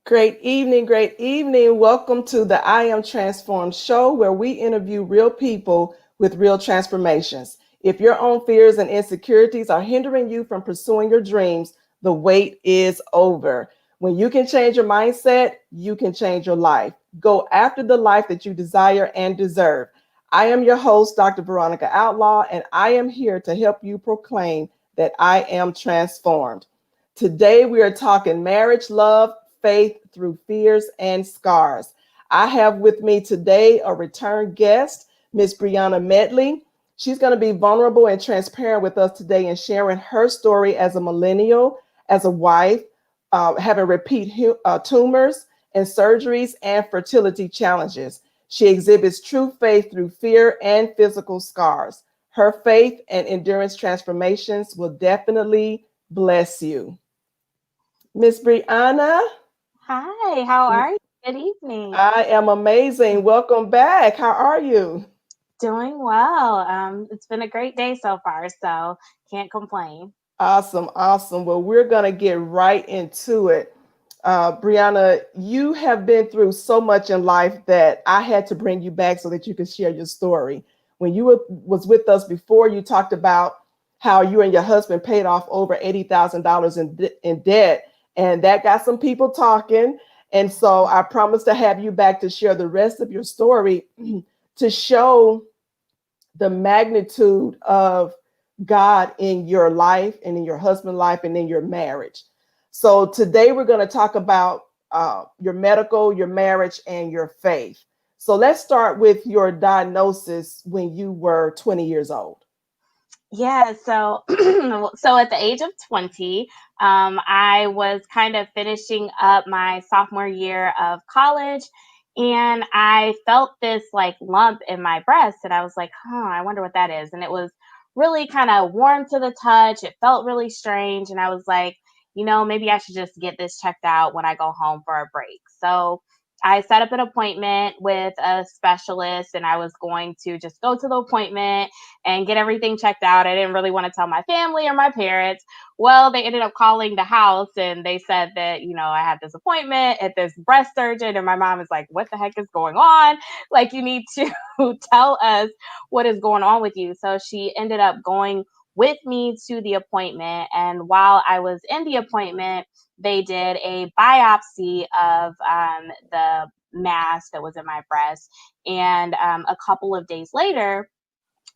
Great evening, great evening. Welcome to the I Am Transformed show where we interview real people with real transformations. If your own fears and insecurities are hindering you from pursuing your dreams, the wait is over. When you can change your mindset, you can change your life. Go after the life that you desire and deserve. I am your host, Dr. Veronica Outlaw, and I am here to help you proclaim that I am transformed. Today, we are talking marriage, love, faith through fears and scars. I have with me today a return guest, Miss Briana Medley. She's going to be vulnerable and transparent with us today and sharing her story as a millennial, as a wife, having repeat tumors and surgeries and fertility challenges. She exhibits true faith through fear and physical scars. Her faith and endurance transformations will definitely bless you. Miss Brianna, Hi, how are you? Good evening. I am amazing. Welcome back. How are you? Doing well. It's been a great day so far, so can't complain. Awesome, awesome. Well, we're going to get right into it. Brianna, you have been through so much in life that I had to bring you back so that you could share your story. When you was with us before, you talked about how you and your husband paid off over $80,000 in debt, and that got some people talking. And so I promised to have you back to share the rest of your story to show the magnitude of God in your life and in your husband's life and in your marriage. So today we're going to talk about your medical, your marriage, and your faith. So let's start with your diagnosis when you were 20 years old. Yeah, so so at the age of 20, I was kind of finishing up my sophomore year of college, and I felt this like lump in my breast, and I was like, I wonder what that is. And it was really kind of warm to the touch. It felt really strange, and I was like, maybe I should just get this checked out when I go home for a break. So I set up an appointment with a specialist, and I was going to just go to the appointment and get everything checked out. I didn't really want to tell my family or my parents. Well, they ended up calling the house and they said that, I had this appointment at this breast surgeon. And my mom is like, what the heck is going on? Like, you need to tell us what is going on with you. So she ended up going with me to the appointment. And while I was in the appointment, they did a biopsy of the mass that was in my breast. And a couple of days later,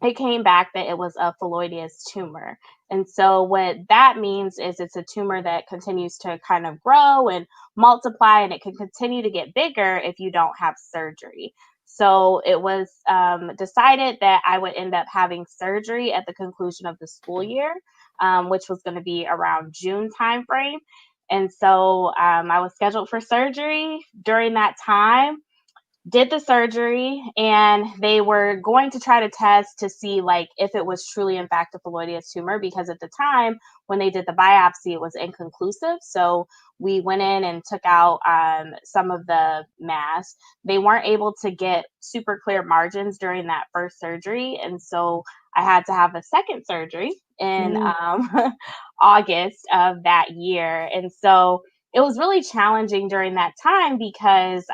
it came back that it was a phylloideous tumor. And so what that means is it's a tumor that continues to kind of grow and multiply, and it can continue to get bigger if you don't have surgery. So it was decided that I would end up having surgery at the conclusion of the school year, which was going to be around June timeframe. And so I was scheduled for surgery during that time, did the surgery, and they were going to try to test to see like if it was truly in fact a phylloideous tumor, because at the time when they did the biopsy it was inconclusive. So we went in and took out some of the mass. They weren't able to get super clear margins during that first surgery, and so I had to have a second surgery in Mm. August of that year. And so it was really challenging during that time because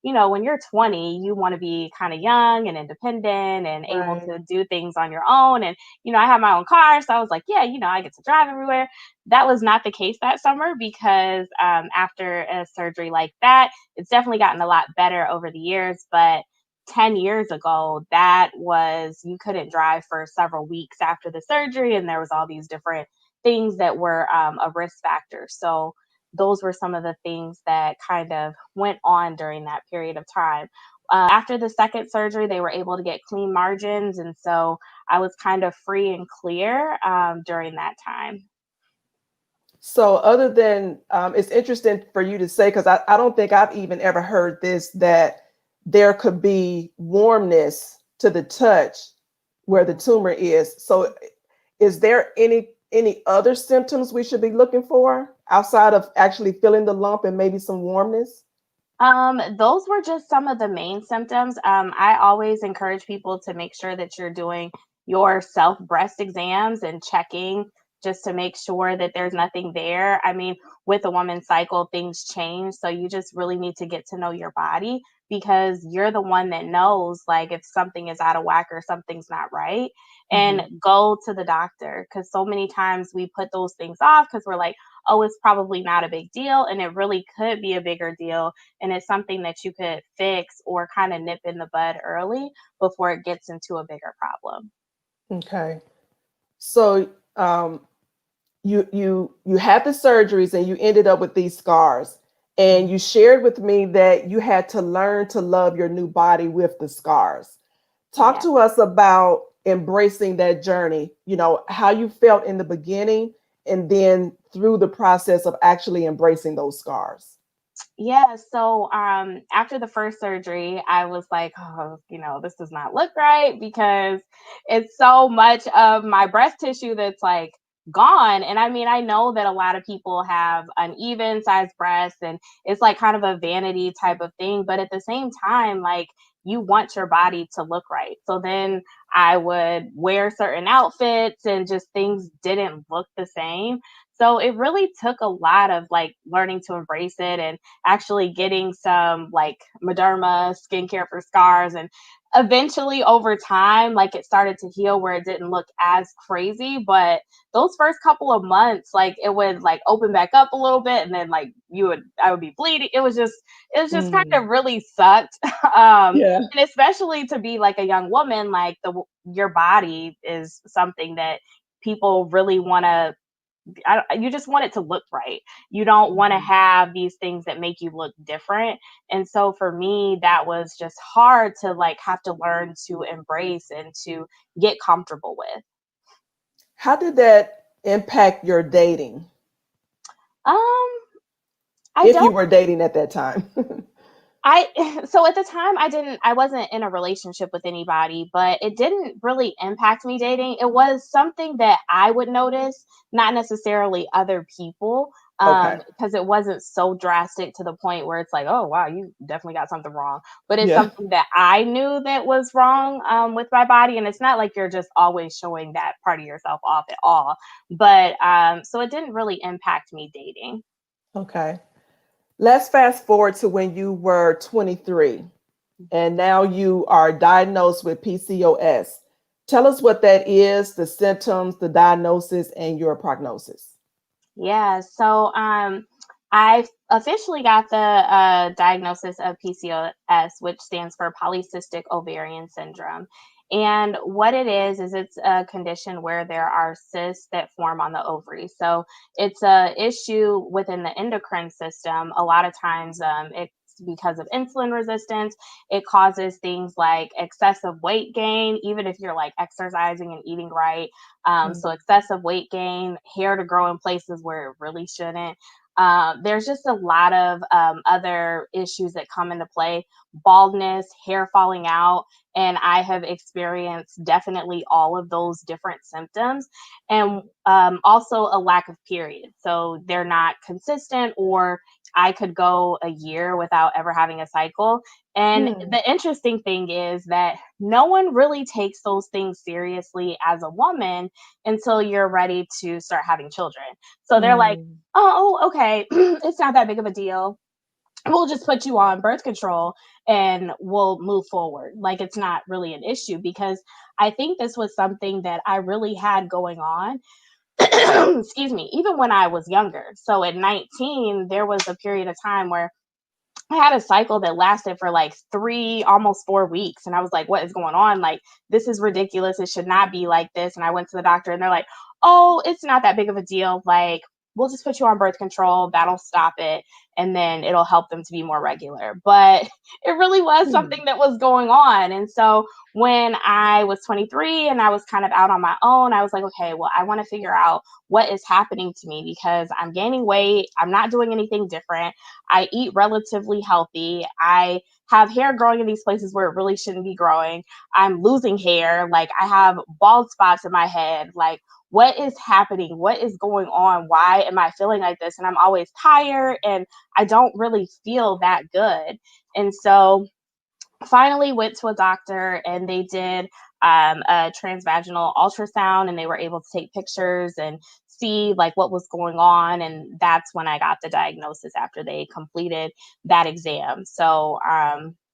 when you're 20, you want to be kind of young and independent and able Right. to do things on your own. And, I have my own car. So I was like, yeah, I get to drive everywhere. That was not the case that summer because after a surgery like that, it's definitely gotten a lot better over the years. But 10 years ago, you couldn't drive for several weeks after the surgery. And there was all these different things that were a risk factor. So those were some of the things that kind of went on during that period of time. After the second surgery, they were able to get clean margins. And so I was kind of free and clear during that time. So, other than it's interesting for you to say, because I don't think I've even ever heard this, that there could be warmness to the touch where the tumor is. So, is there any other symptoms we should be looking for outside of actually feeling the lump and maybe some warmness? Those were just some of the main symptoms. I always encourage people to make sure that you're doing your self breast exams and checking just to make sure that there's nothing there. I mean, with a woman's cycle, things change. So you just really need to get to know your body because you're the one that knows like if something is out of whack or something's not right, and Hmm. go to the doctor, because so many times we put those things off because we're like, oh, it's probably not a big deal, and it really could be a bigger deal, and it's something that you could fix or kind of nip in the bud early before it gets into a bigger problem. Okay. So you had the surgeries and you ended up with these scars. And Mhm. you shared with me that you had to learn to love your new body with the scars. Talk Yeah. to us about embracing that journey, how you felt in the beginning and then through the process of actually embracing those scars. Yeah, so after the first surgery, I was like, oh, this does not look right because it's so much of my breast tissue that's like gone. And I mean, I know that a lot of people have uneven sized breasts and it's like kind of a vanity type of thing, but at the same time, like you want your body to look right. So then I would wear certain outfits and just things didn't look the same. So it really took a lot of like learning to embrace it and actually getting some like Mederma skincare for scars. And eventually over time, like it started to heal where it didn't look as crazy. But those first couple of months, like it would like open back up a little bit and then like I would be bleeding. It was just kind Mm. of really sucked. um Yeah. and especially to be like a young woman, like your body is something that people really want to, you just want it to look right. You don't want to Mhm. have these things that make you look different. And so for me, that was just hard to like have to learn to embrace and to get comfortable with. How did that impact your dating Um, I if you don't were dating at that time? I so at the time I wasn't in a relationship with anybody, but it didn't really impact me dating. It was something that I would notice, not necessarily other people, Okay. because it wasn't so drastic to the point where it's like, oh wow, you definitely got something wrong. But it's Yeah. something that I knew that was wrong with my body, and it's not like you're just always showing that part of yourself off at all. But so it didn't really impact me dating. Okay. Let's fast forward to when you were 23 and now you are diagnosed with PCOS. Tell us what that is, the symptoms, the diagnosis, and your prognosis. Yeah, so I officially got the diagnosis of PCOS, which stands for polycystic ovarian syndrome. And what it is it's a condition where there are cysts that form on the ovary. So it's a issue within the endocrine system. A lot of times, it's because of insulin resistance. It causes things like excessive weight gain, even if you're like exercising and eating right. So Mm. excessive weight gain, hair to grow in places where it really shouldn't. There's just a lot of other issues that come into play: baldness, hair falling out. And I have experienced definitely all of those different symptoms. And also a lack of period. So they're not consistent, or I could go a year without ever having a cycle. And Hmm. the interesting thing is that no one really takes those things seriously as a woman until you're ready to start having children. So they're like, Mm. oh, okay, it's not that big of a deal. We'll just put you on birth control and we'll move forward. Like it's not really an issue, because I think this was something that I really had going on. Excuse me, even when I was younger. So at 19, there was a period of time where I had a cycle that lasted for like 3, almost 4 weeks, and I was like, "What is going on? Like, this is ridiculous. It should not be like this." And I went to the doctor, and they're like, "Oh, it's not that big of a deal. Like, we'll just put you on birth control. That'll stop it, and then it'll help them to be more regular." But it really was Hmm. something that was going on. And so when I was 23 and I was kind of out on my own, I was like, "Okay, well, I want to figure out what is happening to me because I'm gaining weight. I'm not doing anything different. I eat relatively healthy. I have hair growing in these places where it really shouldn't be growing. I'm losing hair. Like I have bald spots in my head. Like, what is happening? What is going on? Why am I feeling like this? And I'm always tired and I don't really feel that good." And so finally went to a doctor and they did a transvaginal ultrasound, and they were able to take pictures and see like what was going on. And that's when I got the diagnosis after they completed that exam. So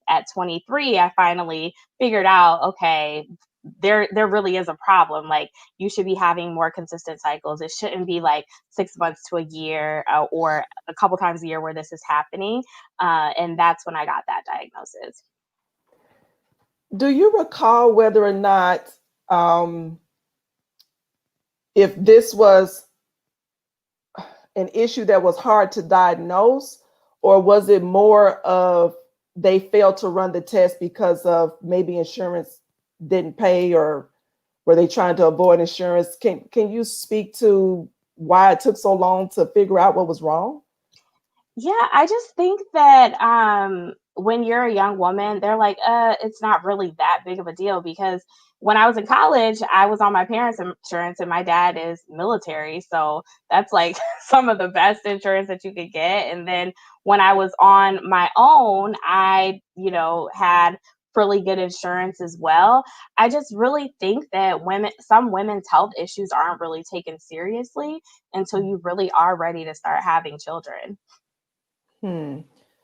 at 23, I finally figured out, okay, there really is a problem. Like, you should be having more consistent cycles. It shouldn't be like 6 months to a year, or a couple times a year where this is happening. And that's when I got that diagnosis. Do you recall whether or not, if this was an issue that was hard to diagnose, or was it more of they failed to run the test because of maybe insurance didn't pay, or were they trying to avoid insurance? Can you speak to why it took so long to figure out what was wrong? Yeah, I just think that when you're a young woman, they're like, it's not really that big of a deal, because when I was in college, I was on my parents' insurance, and my dad is military. So that's like some of the best insurance that you could get. And then when I was on my own, I, had really good insurance as well. I just really think that some women's health issues aren't really taken seriously until you really are ready to start having children. Hmm.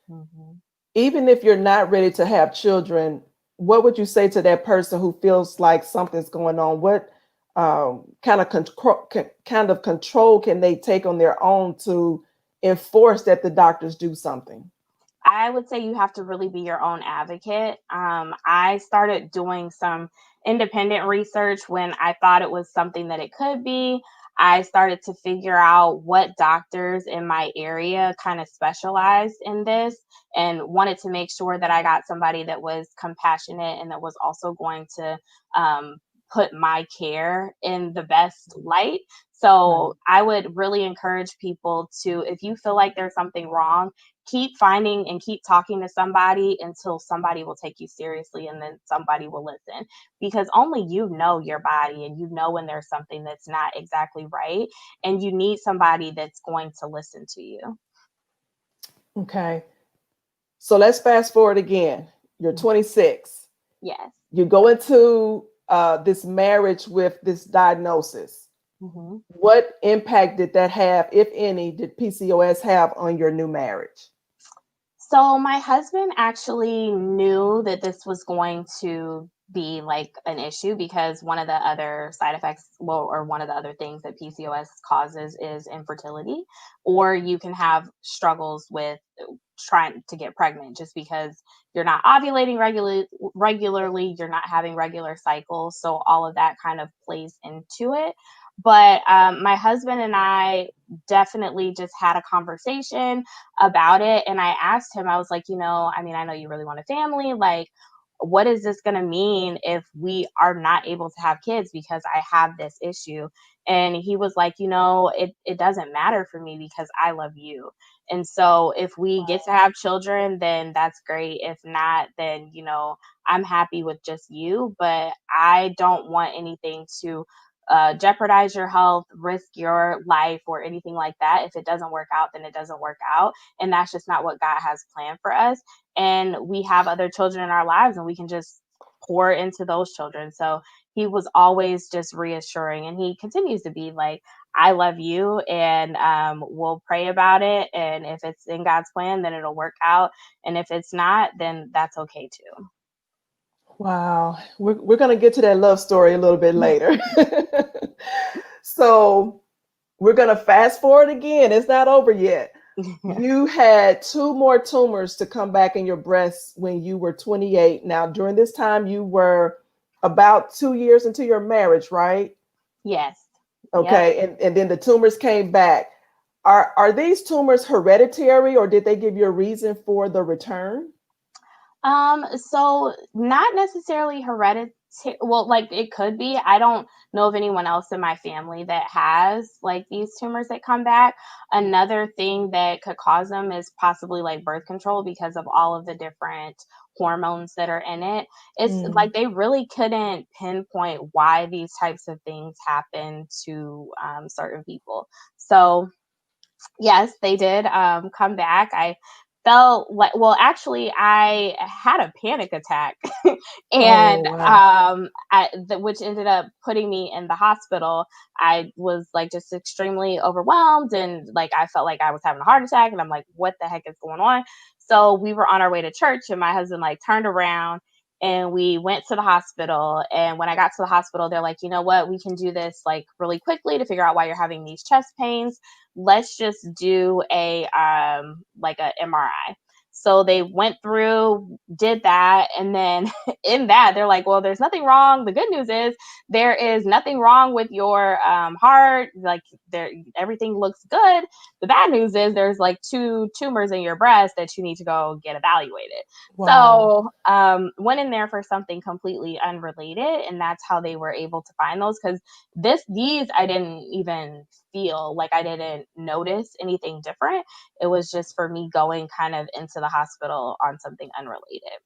Mhm. Even if you're not ready to have children, what would you say to that person who feels like something's going on? What kind of control can they take on their own to enforce that the doctors do something? I would say you have to really be your own advocate. I started doing some independent research when I thought it was something that it could be. I started to figure out what doctors in my area kind of specialized in this, and wanted to make sure that I got somebody that was compassionate and that was also going to put my care in the best light. Right. So I would really encourage people to, if you feel like there's something wrong, keep finding and keep talking to somebody until somebody will take you seriously, and then somebody will listen, because only you know your body, and you know when there's something that's not exactly right, and you need somebody that's going to listen to you. Okay. So let's fast forward again. You're 26. Yes. You go into this marriage with this diagnosis. Mhm. What impact did that have, if any, did PCOS have on your new marriage? So my husband actually knew that this was going to be like an issue, because one of the other side effects, well, or one of the other things that PCOS causes is infertility, or you can have struggles with trying to get pregnant just because you're not ovulating regularly, you're not having regular cycles. So all of that kind of plays into it. But my husband and I definitely just had a conversation about it. And I asked him, I was like, I mean, I know you really want a family. Like, what is this going to mean if we are not able to have kids because I have this issue? And he was like, it doesn't matter for me because I love you. And so if we get to have children, then that's great. If not, then, I'm happy with just you. But I don't want anything to jeopardize your health, risk your life, or anything like that. If it doesn't work out, then it doesn't work out. And that's just not what God has planned for us. And we have other children in our lives, and we can just pour into those children. So he was always just reassuring, and he continues to be like, I love you, and we'll pray about it. And if it's in God's plan, then it'll work out. And if it's not, then that's okay too. Wow. We're going to get to that love story a little bit later. So we're going to fast forward again. It's not over yet. You had two more tumors to come back in your breast when you were 28. Now, during this time, you were about 2 years into your marriage, right? Yes. Yep. Okay. And then the tumors came back. Are these tumors hereditary, or did they give you a reason for the return? So not necessarily hereditary. Well, like it could be. I don't know of anyone else in my family that has like these tumors that come back. Another thing that could cause them is possibly like birth control, because of all of the different hormones that are in it. It's Mm. like they really couldn't pinpoint why these types of things happen to certain people. So yes, they did come back. I felt like, well, actually, I had a panic attack, Oh, and wow. which ended up putting me in the hospital. I was like just extremely overwhelmed, and like I felt like I was having a heart attack, and I'm like, what the heck is going on? So we were on our way to church, and my husband like turned around and we went to the hospital. And when I got to the hospital, they're like, you know what, we can do this like really quickly to figure out why you're having these chest pains. Let's just do a like a MRI. So they went through, did that, and then in that they're like, well, there's nothing wrong. The good news is there is nothing wrong with your heart. Like there, everything looks good. The bad news is there's like 2 tumors in your breast that you need to go get evaluated. Wow. So went in there for something completely unrelated, and that's how they were able to find those. Because these I didn't even feel like, I didn't notice anything different. It was just for me going kind of into the hospital on something unrelated.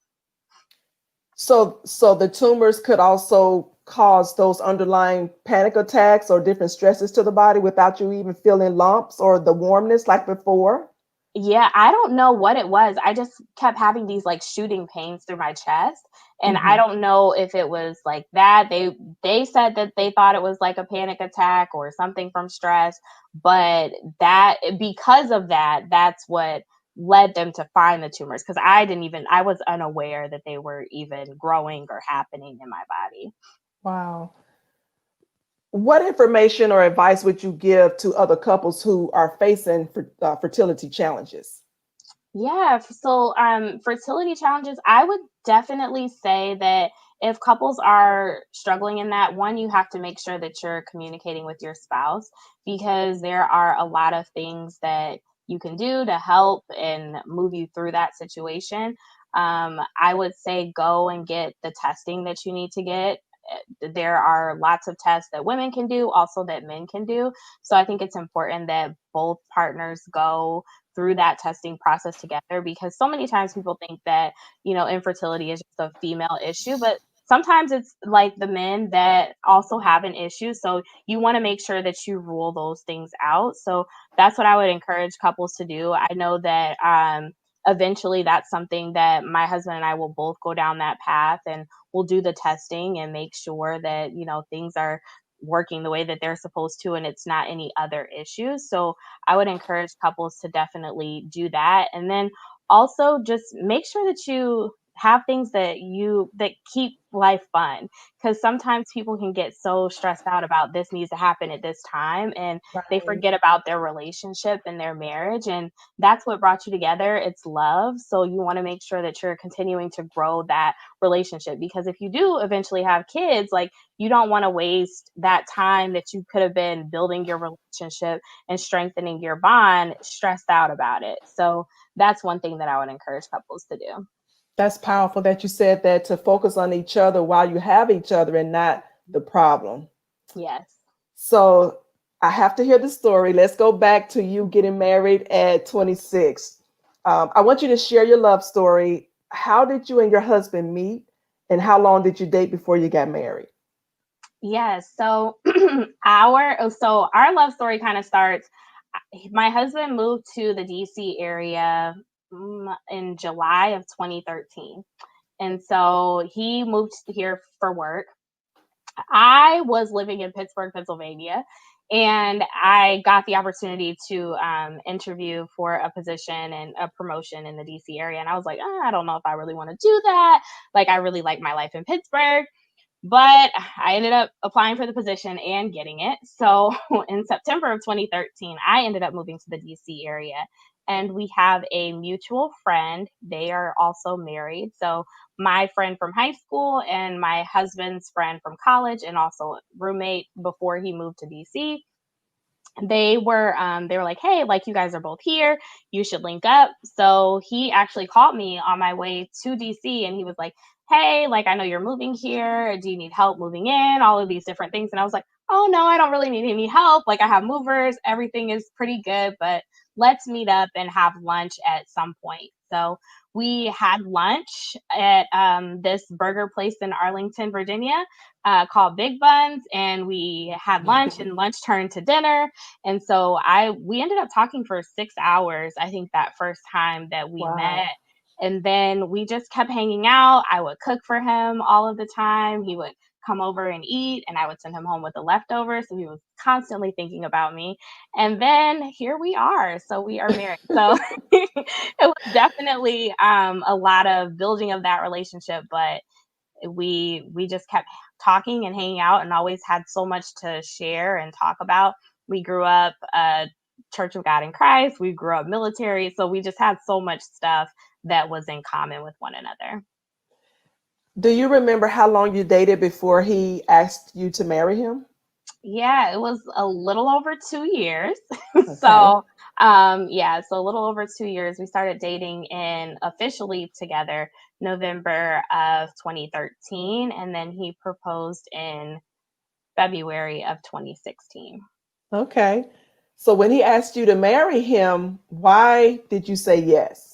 So the tumors could also cause those underlying panic attacks or different stresses to the body without you even feeling lumps or the warmness like before? Yeah, I don't know what it was. I just kept having these like shooting pains through my chest, and I Hmm. don't know if it was like that. They said that they thought it was like a panic attack or something from stress, but that because of that, that's what led them to find the tumors, because I was unaware that they were even growing or happening in my body. Wow. What information or advice would you give to other couples who are facing fertility challenges? Yeah, so fertility challenges, I would definitely say that if couples are struggling in that, one, you have to make sure that you're communicating with your spouse, because there are a lot of things that you can do to help and move you through that situation. I would say go and get the testing that you need to get. There are lots of tests that women can do, also that men can do. So I think it's important that both partners go through that testing process together, because so many times people think that, infertility is just a female issue, but sometimes it's like the men that also have an issue. So you want to make sure that you rule those things out. So that's what I would encourage couples to do. I know that eventually that's something that my husband and I will both go down that path, and we'll do the testing and make sure that, things are working the way that they're supposed to, and it's not any other issues. So I would encourage couples to definitely do that. And then also just make sure that you have things that keep life fun, because sometimes people can get so stressed out about this needs to happen at this time, and they Right. forget about their relationship and their marriage, and that's what brought you together. It's love. So you want to make sure that you're continuing to grow that relationship, because if you do eventually have kids, like, you don't want to waste that time that you could have been building your relationship and strengthening your bond stressed out about it. So that's one thing that I would encourage couples to do. That's powerful that you said that, to focus on each other while you have each other and not the problem. Yes. So I have to hear the story. Let's go back to you getting married at 26. I want you to share your love story. How did you and your husband meet, and how long did you date before you got married? Yes. So our love story kind of starts. My husband moved to the DC area in July of 2013. And so he moved here for work. I was living in Pittsburgh, Pennsylvania, and I got the opportunity to interview for a position and a promotion in the DC area. And I was like, I don't know if I really want to do that. Like, I really like my life in Pittsburgh. But I ended up applying for the position and getting it. So in September of 2013, I ended up moving to the DC area. And we have a mutual friend. They are also married. So my friend from high school and my husband's friend from college, and also roommate before he moved to DC, they were like, hey, like, you guys are both here, you should link up. So he actually called me on my way to DC, and he was like, hey, like, I know you're moving here, do you need help moving in, all of these different things. And I was like, oh no, I don't really need any help, like, I have movers, everything is pretty good, but let's meet up and have lunch at some point. So we had lunch at this burger place in Arlington, Virginia, called Big Buns, and we had lunch, and lunch turned to dinner. And so we ended up talking for 6 hours, I think, that first time that we met. Wow. And then we just kept hanging out. I would cook for him all of the time. He would come over and eat, and I would send him home with the leftovers. So he was constantly thinking about me. And then here we are. So we are married. So it was definitely a lot of building of that relationship, but we just kept talking and hanging out, and always had so much to share and talk about. We grew up Church of God in Christ. We grew up military, so we just had so much stuff that was in common with one another. Do you remember how long you dated before he asked you to marry him? Yeah, it was a little over 2 years. Okay. So yeah, so a little over 2 years. We started dating in officially together November of 2013, and then he proposed in February of 2016. Okay. So when he asked you to marry him, why did you say yes?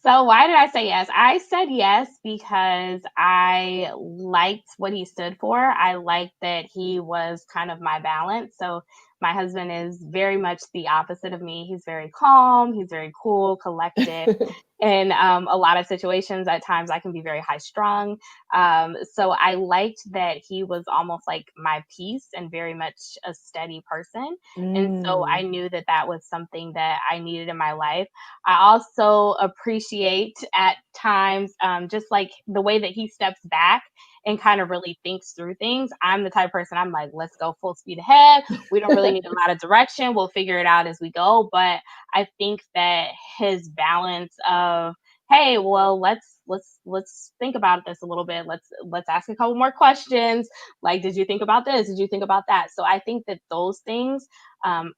So why did I say yes? I said yes because I liked what he stood for. I liked that he was kind of my balance. So my husband is very much the opposite of me. He's very calm, he's very cool, collected. In a lot of situations, at times I can be very high strung. So I liked that he was almost like my peace and very much a steady person. And so I Mm. knew that that was something that I needed in my life. I also appreciate at times just like the way that he steps back and kind of really thinks through things. I'm the type of person, I'm like, let's go full speed ahead. We don't really need a lot of direction. We'll figure it out as we go. But I think that his balance of, hey, well, let's think about this a little bit. Let's ask a couple more questions. Like, did you think about this? Did you think about that? So I think that those things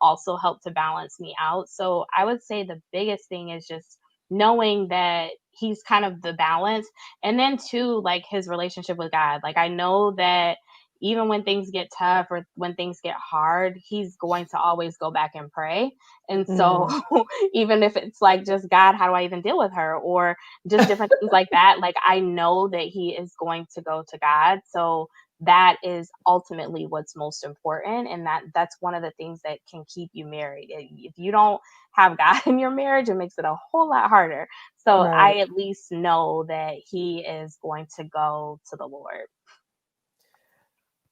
also help to balance me out. So I would say the biggest thing is just knowing that he's kind of the balance. And then too, like his relationship with God. Like I know that even when things get tough or when things get hard, he's going to always go back and pray. And so Mm. even if it's like, just God, how do I even deal with her? Or just different things like that. Like I know that he is going to go to God. So that is ultimately what's most important, and that's one of the things that can keep you married. If you don't have God in your marriage, it makes it a whole lot harder. So Right. I at least know that he is going to go to the Lord.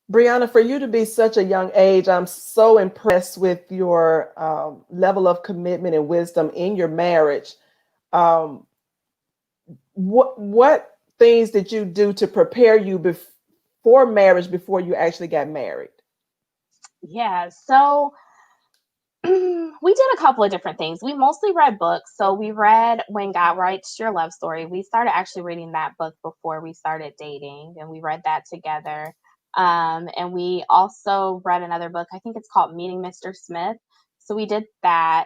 Briana, for you to be such a young age, I'm so impressed with your level of commitment and wisdom in your marriage. Um, what things did you do to prepare you for marriage before you actually got married? Yeah, so we did a couple of different things. We mostly read books. So we read When God Writes Your Love Story. We started actually reading that book before we started dating, and we read that together. And we also read another book. I think it's called Meeting Mr. Smith. So we did that.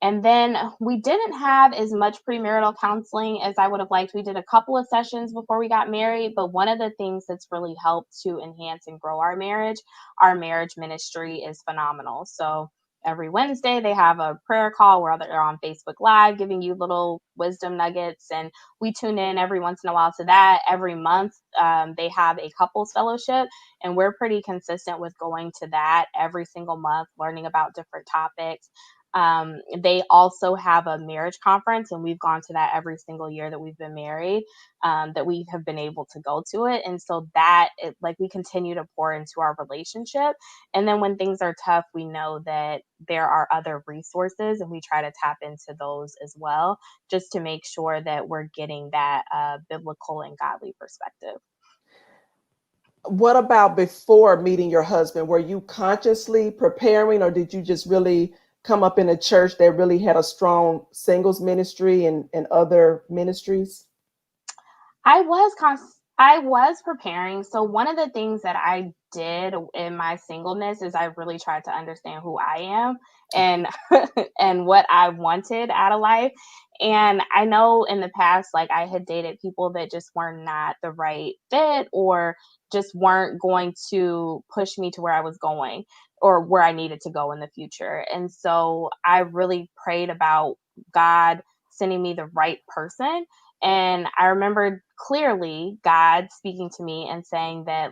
And then we didn't have as much premarital counseling as I would have liked. We did a couple of sessions before we got married, but one of the things that's really helped to enhance and grow our marriage ministry is phenomenal. So every Wednesday they have a prayer call where they're on Facebook Live giving you little wisdom nuggets, and we tune in every once in a while to that. Every month they have a couples fellowship, and we're pretty consistent with going to that every single month, learning about different topics. They also have a marriage conference, and we've gone to that every single year that we've been married, that we have been able to go to it. And so like we continue to pour into our relationship. And then when things are tough, we know that there are other resources, and we try to tap into those as well, just to make sure that we're getting that biblical and godly perspective. What about before meeting your husband? Were you consciously preparing, or did you just really come up in a church that really had a strong singles ministry and other ministries? I was preparing. So one of the things that I did in my singleness is I really tried to understand who I am and and what I wanted out of life. And I know in the past, like I had dated people that just were not the right fit, or just weren't going to push me to where I was going or where I needed to go in the future. And so I really prayed about God sending me the right person. And I remember clearly God speaking to me and saying that,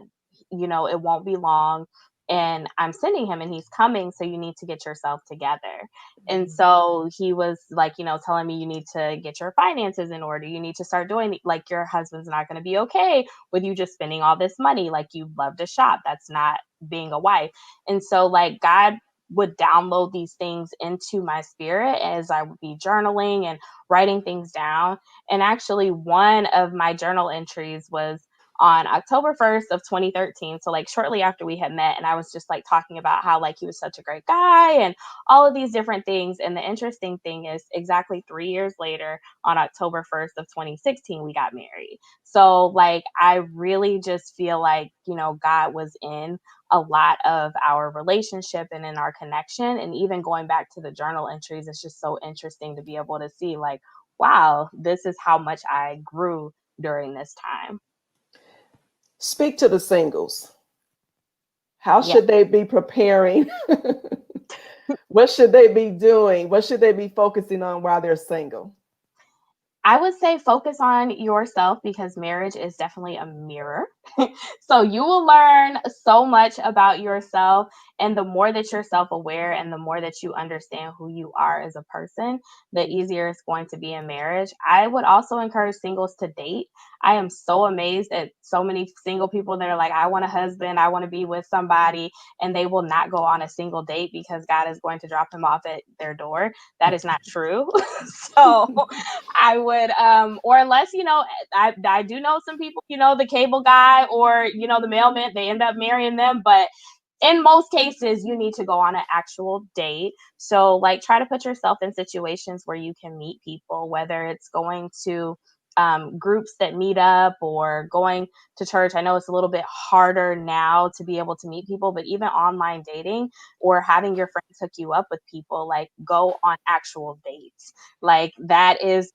it won't be long and I'm sending him and he's coming. So you need to get yourself together. And so he was like, telling me you need to get your finances in order. You need to start doing, like, your husband's not going to be okay with you just spending all this money. Like, you love to shop. That's not being a wife. And so, like, God would download these things into my spirit as I would be journaling and writing things down. And actually, one of my journal entries was on October 1st of 2013. So, like, shortly after we had met, and I was just like talking about how, like, he was such a great guy and all of these different things. And the interesting thing is, exactly 3 years later, on October 1st of 2016, we got married. So, like, I really just feel like, God was in a lot of our relationship and in our connection. And even going back to the journal entries, it's just so interesting to be able to see, like, wow, this is how much I grew during this time. Speak to the singles. How Yeah. should they be preparing? What should they be doing? What should they be focusing on while they're single? I would say focus on yourself because marriage is definitely a mirror. So you will learn so much about yourself. And the more that you're self aware and the more that you understand who you are as a person, the easier it's going to be in marriage. I would also encourage singles to date. I am so amazed at so many single people that are like, I want a husband, I want to be with somebody, and they will not go on a single date because God is going to drop him off at their door. That is not true. So I would, or unless, I do know some people, the cable guy or, the mailman, they end up marrying them. But in most cases, you need to go on an actual date. So, like, try to put yourself in situations where you can meet people, whether it's going to groups that meet up or going to church. I know it's a little bit harder now to be able to meet people, but even online dating or having your friends hook you up with people, like, go on actual dates. Like, that is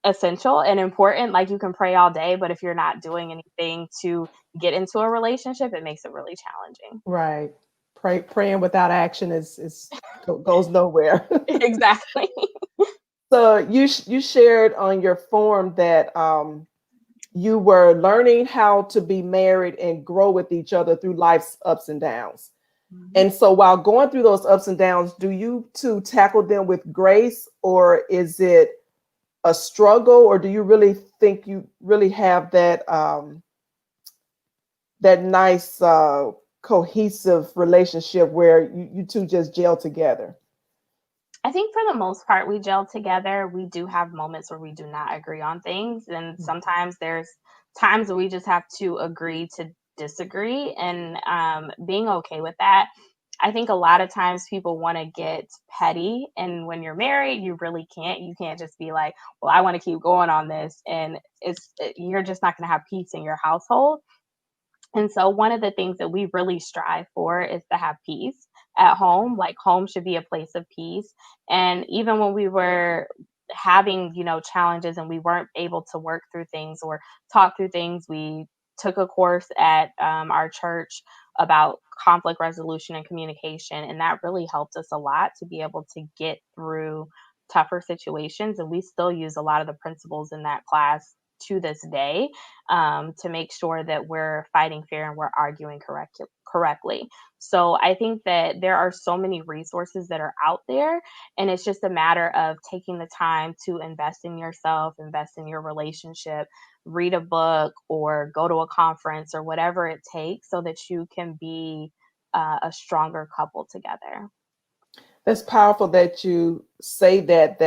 essential and important. Like, you can pray all day, but if you're not doing anything to get into a relationship, it makes it really challenging. Right. Praying without action goes nowhere. Exactly. So you shared on your form that you were learning how to be married and grow with each other through life's ups and downs. Mhm. And so while going through those ups and downs, do you two tackle them with grace, or is it a struggle, or do you really think you really have that nice cohesive relationship where you two just gel together? I think for the most part, we gel together. We do have moments where we do not agree on things. And sometimes there's times where we just have to agree to disagree and being okay with that. I think a lot of times people want to get petty. And when you're married, you really can't. You can't just be like, well, I want to keep going on this. And you're just not going to have peace in your household. And so one of the things that we really strive for is to have peace at home. Like, home should be a place of peace. And even when we were having, challenges and we weren't able to work through things or talk through things, we took a course at our church about conflict resolution and communication. And that really helped us a lot to be able to get through tougher situations. And we still use a lot of the principles in that class to this day, to make sure that we're fighting fair and we're arguing correctly. So I think that there are so many resources that are out there, and it's just a matter of taking the time to invest in yourself, invest in your relationship, read a book or go to a conference or whatever it takes so that you can be a stronger couple together. That's powerful that you say that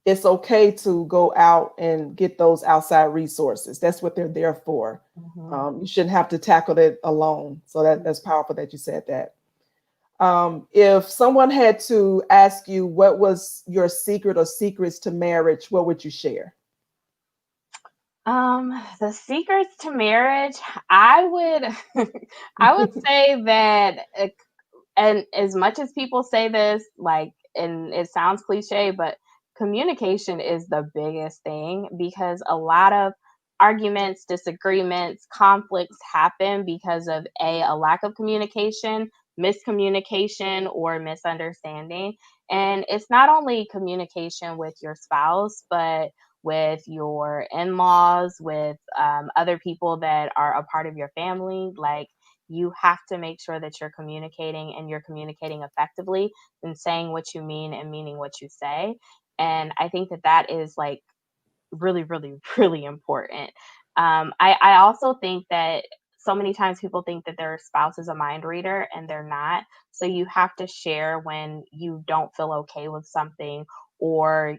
it's okay to go out and get those outside resources. That's what they're there for. Mhm. You shouldn't have to tackle it alone. So that's powerful that you said that. If someone had to ask you what was your secret or secrets to marriage, what would you share? The secrets to marriage, I would I would say that and as much as people say this, like, and it sounds cliche, but communication is the biggest thing because a lot of arguments, disagreements, conflicts happen because of a lack of communication, miscommunication, or misunderstanding. And it's not only communication with your spouse, but with your in-laws, with other people that are a part of your family. Like, you have to make sure that you're communicating, and you're communicating effectively, and saying what you mean and meaning what you say. And I think that that is like really, really, really important. I also think that so many times people think that their spouse is a mind reader, and they're not. So you have to share when you don't feel okay with something, or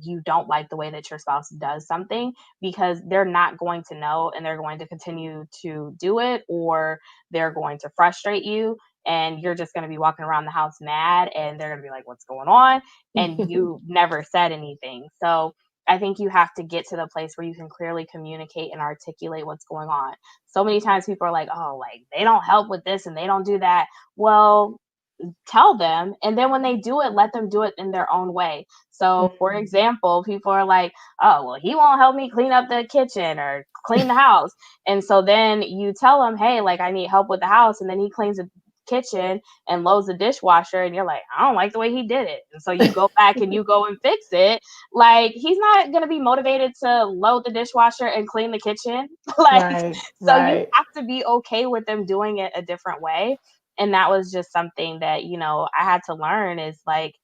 you don't like the way that your spouse does something, because they're not going to know, and they're going to continue to do it, or they're going to frustrate you. And you're just going to be walking around the house mad, and they're going to be like, "What's going on?" And you never said anything. So I think you have to get to the place where you can clearly communicate and articulate what's going on. So many times people are like, "Oh, like they don't help with this and they don't do that." Well, tell them, and then when they do it, let them do it in their own way. So for example, people are like, "Oh, well, he won't help me clean up the kitchen or clean the house." And so then you tell him, "Hey, like I need help with the house," and then he cleans the kitchen and loads the dishwasher, and you're like, "I don't like the way he did it." And so you go back and you go and fix it. Like, he's not going to be motivated to load the dishwasher and clean the kitchen. Like, Right, so you right. have to be okay with them doing it a different way. And that was just something that, I had to learn, is like,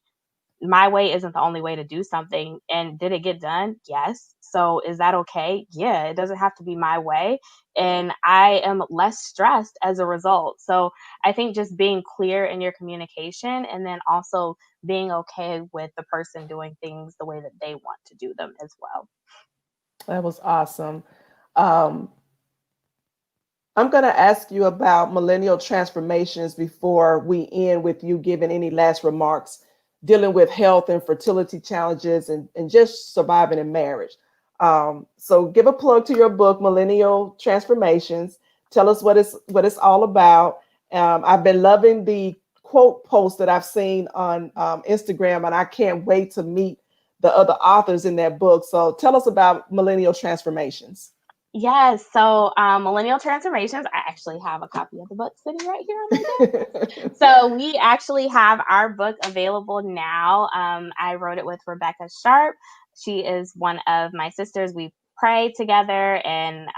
my way isn't the only way to do something. And did it get done? Yes. So is that okay? Yeah, it doesn't have to be my way. And I am less stressed as a result. So I think just being clear in your communication, and then also being okay with the person doing things the way that they want to do them as well. That was awesome. Um, I'm going to ask you about millennial transformations before we end with you giving any last remarks dealing with health and fertility challenges, and just surviving in marriage. So give a plug to your book, Millennial Transformations. Tell us what it's all about. I've been loving the quote posts that I've seen on Instagram, and I can't wait to meet the other authors in that book. So tell us about Millennial Transformations. Yes. So, Millennial Transformations, I actually have a copy of the book sitting right here on my desk. So we actually have our book available now. I wrote it with Rebecca Sharp. She is one of my sisters. We pray together, and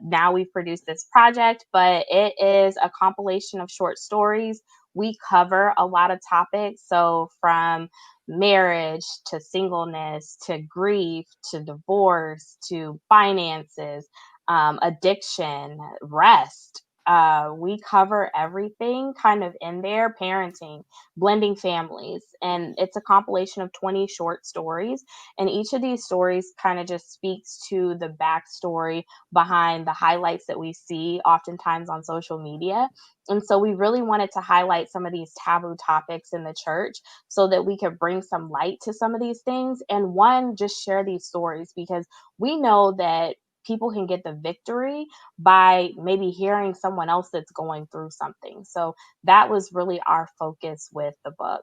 now we've produced this project, but it is a compilation of short stories. We cover a lot of topics. So from marriage to singleness to grief to divorce to finances, addiction, rest. We cover everything kind of in there, parenting, blending families. And it's a compilation of 20 short stories. And each of these stories kind of just speaks to the backstory behind the highlights that we see oftentimes on social media. And so we really wanted to highlight some of these taboo topics in the church, so that we could bring some light to some of these things. And one, just share these stories, because we know that people can get the victory by maybe hearing someone else that's going through something. So that was really our focus with the book.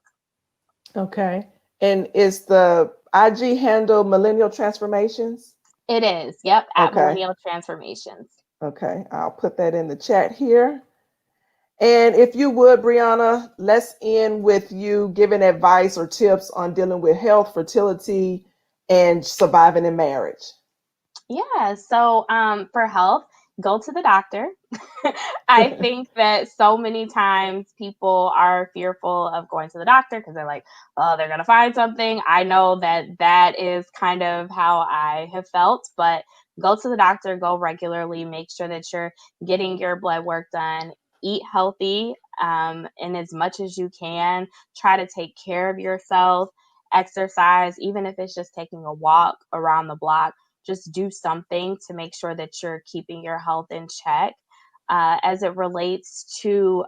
Okay. And is the IG handle Millennial Transformations? It is, yep, at Okay. Millennial Transformations. Okay. I'll put that in the chat here. And if you would, Briana, let's end with you giving advice or tips on dealing with health, fertility, and surviving in marriage. Yeah. So, for health, go to the doctor. I think that so many times people are fearful of going to the doctor because they're like, "Oh, they're gonna find something." I know that that is kind of how I have felt, but go to the doctor, go regularly, make sure that you're getting your blood work done, eat healthy, and as much as you can, try to take care of yourself, exercise, even if it's just taking a walk around the block. Just do something to make sure that you're keeping your health in check. As it relates to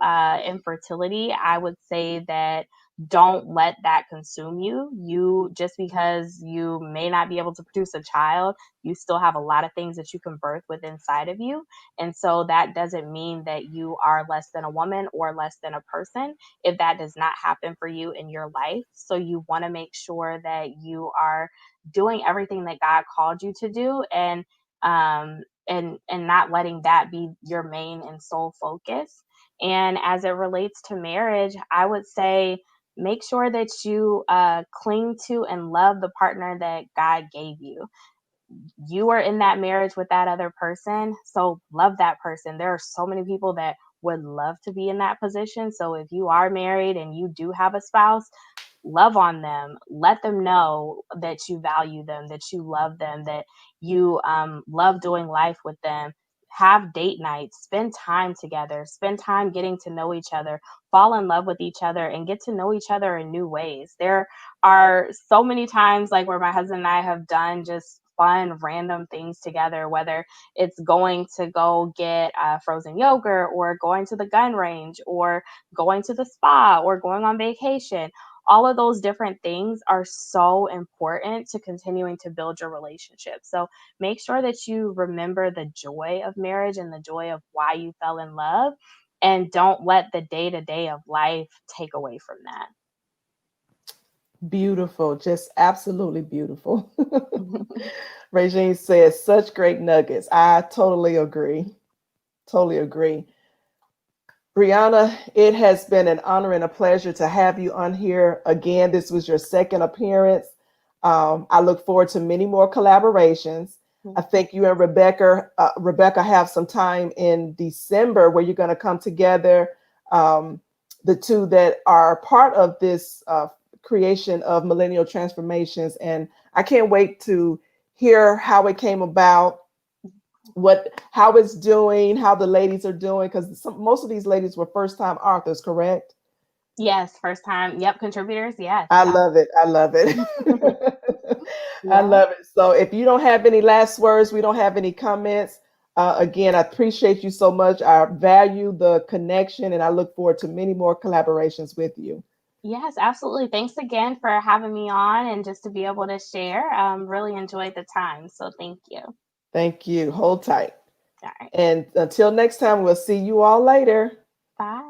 infertility, I would say that don't let that consume you. You, just because you may not be able to produce a child, you still have a lot of things that you can birth with inside of you. And so that doesn't mean that you are less than a woman or less than a person if that does not happen for you in your life. So you want to make sure that you are doing everything that God called you to do, and not letting that be your main and sole focus. And as it relates to marriage, I would say make sure that you cling to and love the partner that God gave you. You are in that marriage with that other person, so love that person. There are so many people that would love to be in that position. So if you are married and you do have a spouse, love on them. Let them know that you value them, that you love them, that you love doing life with them. Have date nights, spend time together, spend time getting to know each other, fall in love with each other, and get to know each other in new ways. There are so many times like where my husband and I have done just fun random things together, whether it's going to go get frozen yogurt, or going to the gun range, or going to the spa, or going on vacation. All of those different things are so important to continuing to build your relationship. So make sure that you remember the joy of marriage and the joy of why you fell in love, and don't let the day to day of life take away from that. Beautiful, just absolutely beautiful. Regine says such great nuggets. I totally agree. Totally agree. Briana, it has been an honor and a pleasure to have you on here again. This was your second appearance. I look forward to many more collaborations. I think you and Rebecca have some time in December where you're going to come together. The two that are part of this creation of Millennial Transformations. And I can't wait to hear how it came about, how it's doing, how the ladies are doing, because most of these ladies were first time authors, correct? Yes, first time. Yep, contributors. Yes. I love it. I love it. I Yeah. love it. So if you don't have any last words, we don't have any comments. Again, I appreciate you so much. I value the connection, and I look forward to many more collaborations with you. Yes, absolutely. Thanks again for having me on and just to be able to share. Really enjoyed the time. So thank you. Thank you. Hold tight. All right. And until next time, we'll see you all later. Bye.